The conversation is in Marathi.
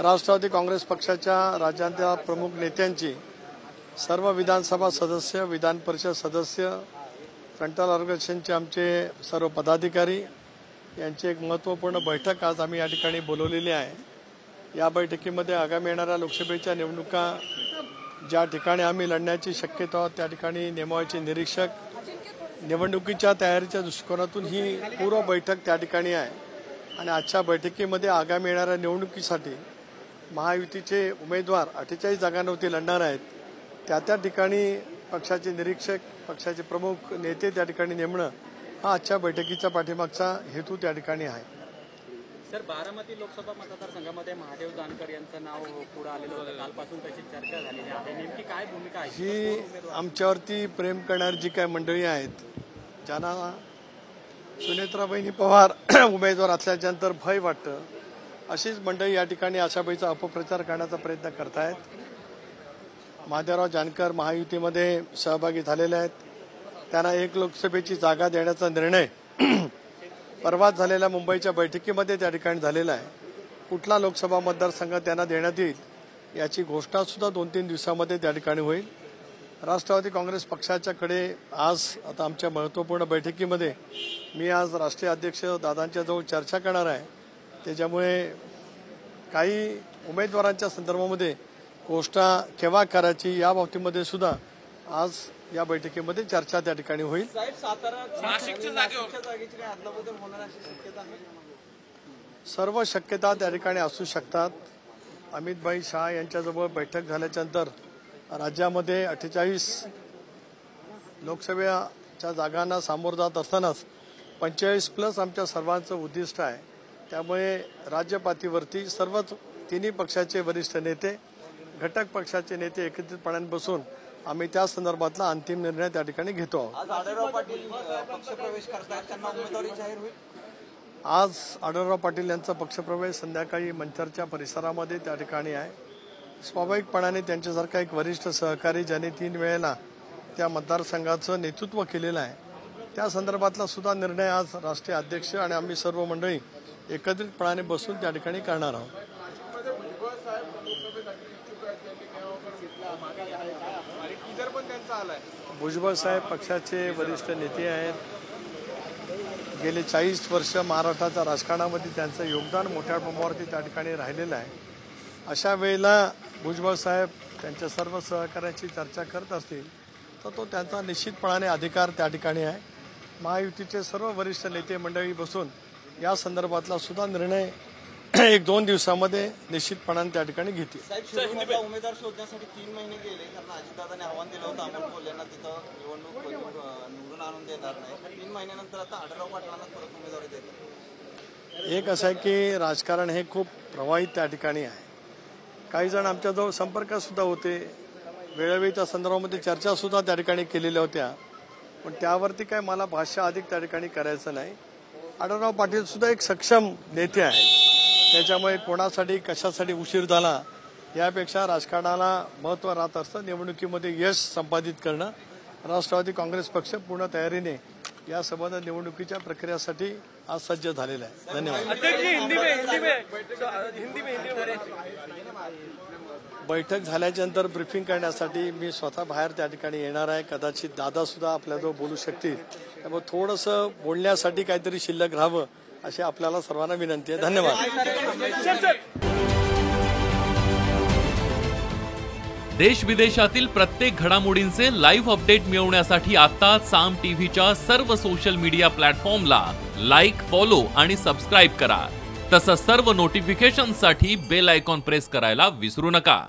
राष्ट्रवादी काँग्रेस पक्षाच्या राज्यातल्या प्रमुख नेत्यांची सर्व विधानसभा सदस्य, विधान परिषद सदस्य, फ्रंटल ऑर्गनायझेशनचे आमचे सर्व पदाधिकारी यांची एक महत्त्वपूर्ण बैठक आज आम्ही या ठिकाणी बोलवलेली आहे। या बैठकीमध्ये आगामी येणाऱ्या लोकसभेच्या निवडणुका ज्या ठिकाणी आम्ही लढण्याची शक्यता आहे त्या ठिकाणी नेमवायचे निरीक्षक, निवडणुकीच्या तयारीच्या दृष्टिकोनातून ही पूर्व बैठक त्या ठिकाणी आहे। आणि आजच्या बैठकीमध्ये आगामी येणाऱ्या निवडणुकीसाठी महायुतीचे उमेदवार 48 जागांवरती लढणार आहेत। त्या ठिकाणी पक्षाचे निरीक्षक, पक्षाचे प्रमुख नेते त्या ठिकाणी नेमणं हा आजच्या बैठकीचा पाठीमागचा हेतू त्या ठिकाणी आहे। सर, बारामती लोकसभा मतदारसंघामध्ये महादेव जानकर यांचं नाव पुढे आलेलं होतं, कालपासून त्याची चर्चा झालेली आहे। नेमकी काय भूमिका आहे ही? आमच्यावरती प्रेम करणारी जी काय मंडळी आहेत, ज्यांना सुनेत्राबाई पवार उमेदवार असल्याच्यानंतर भय वाटतं, अशीच मंडळी या ठिकाणी आशाबाईचा अपप्रचार करण्याचा प्रयत्न करतायत। महादेवराव जानकर महायुतीमध्ये सहभागी झालेले आहेत। त्यांना एक लोकसभेची जागा देण्याचा निर्णय परवाच झालेल्या मुंबईच्या बैठकीमध्ये त्या ठिकाणी झालेला आहे। कुठला लोकसभा मतदारसंघ त्यांना देण्यात येईल याची घोषणा सुद्धा 2-3 दिवसामध्ये त्या ठिकाणी होईल। राष्ट्रवादी काँग्रेस पक्षाच्याकडे आज आता आमच्या महत्त्वपूर्ण बैठकीमध्ये मी आज राष्ट्रीय अध्यक्ष दादांच्या जवळ चर्चा करणार आहे। त्याच्यामुळे काही उमेदवारांच्या संदर्भामध्ये घोषणा केव्हा करायची या बाबतीमध्ये सुद्धा आज या बैठकीमध्ये चर्चा त्या ठिकाणी होईल। सर्व शक्यता त्या ठिकाणी असू शकतात। अमित शहा यांच्याजवळ बैठक झाल्याच्यानंतर राज्यामध्ये 48 लोकसभेच्या जागांना सामोरं जात असतानाच 45+ आमच्या सर्वांचं उद्दिष्ट आहे। त्यामुळे राज्यपातळीवरती सर्वच तिन्ही पक्षाचे वरिष्ठ नेते, घटक पक्षाचे नेते एकत्रितपणे बसून आम्ही त्या संदर्भातला अंतिम निर्णय त्या ठिकाणी घेतो आहोत। आज आढळराव पाटील यांचा पक्षप्रवेश संध्याकाळी मंचरच्या परिसरामध्ये त्या ठिकाणी आहे। स्वाभाविकपणाने त्यांच्यासारखा एक वरिष्ठ सहकारी ज्यांनी 3 वेळेला त्या मतदारसंघाचं नेतृत्व केलेलं आहे, त्या संदर्भातला सुद्धा निर्णय आज राष्ट्रीय अध्यक्ष आणि आम्ही सर्व मंडळी एकत्रितपणाने बसून त्या ठिकाणी करणार आहोत। भुजबळ साहेब पक्षाचे वरिष्ठ नेते आहेत। गेले 40 वर्ष महाराष्ट्राच्या राजकारणामध्ये त्यांचं योगदान मोठ्या प्रमाणावरती त्या ठिकाणी राहिलेलं आहे। अशा वेळेला भुजबळ साहेब त्यांच्या सर्व सहकार्याची चर्चा करत असतील तर तो त्यांचा निश्चितपणाने अधिकार त्या ठिकाणी आहे। महायुतीचे सर्व वरिष्ठ नेते मंडळी बसून या संदर्भातला सुद्धा निर्णय 1-2 दिवसामध्ये निश्चितपणाने त्या ठिकाणी घेतील। उमेदवार शोधण्यासाठी 3 महिने गेले, कारण अजितदादांनी आव्हान दिलं होतं अमोल कोल्हेंना तिथं निवडणूक निवडून आणून देणार नाही। 3 महिन्यानंतर आता आढळराव पाटलांना परत उमेदवारी देतात। एक असं आहे की राजकारण हे खूप प्रवाहित त्या ठिकाणी आहे। काही जण आमच्याजवळ संपर्कात सुद्धा होते, वेळोवेळी त्या संदर्भामध्ये चर्चा सुद्धा त्या ठिकाणी केलेल्या होत्या, पण त्यावरती काय मला भाष्य अधिक त्या ठिकाणी करायचं नाही। आढळराव पाटील सुद्धा एक सक्षम नेते आहेत, त्याच्यामुळे कोणासाठी कशासाठी उशीर झाला यापेक्षा राजकारणाला महत्त्व राहत असतं। निवडणुकीमध्ये यश संपादित करणं, राष्ट्रवादी काँग्रेस पक्ष पूर्ण तयारीने या संबंध निवडणुकीच्या प्रक्रियेसाठी आज सज्ज झालेला आहे। धन्यवाद। बैठक झाल्याच्यानंतर ब्रीफिंग करण्यासाठी मी स्वतः बाहेर त्या ठिकाणी येणार आहे। कदाचित दादा सुद्धा आपल्याजवळ बोलू शकतील, त्यामुळे थोडंसं बोलण्यासाठी काहीतरी शिल्लक राहावं अशी आपल्याला सर्वांना विनंती आहे। धन्यवाद। देश विदेशातील प्रत्येक घडामोडींचे लाईव्ह अपडेट मिळवण्यासाठी आता साम टीव्हीच्या सर्व सोशल मीडिया प्लॅटफॉर्मला लाईक, फॉलो आणि सबस्क्राईब करा। तसंच सर्व नोटिफिकेशनसाठी बेल आयकॉन प्रेस करायला विसरू नका।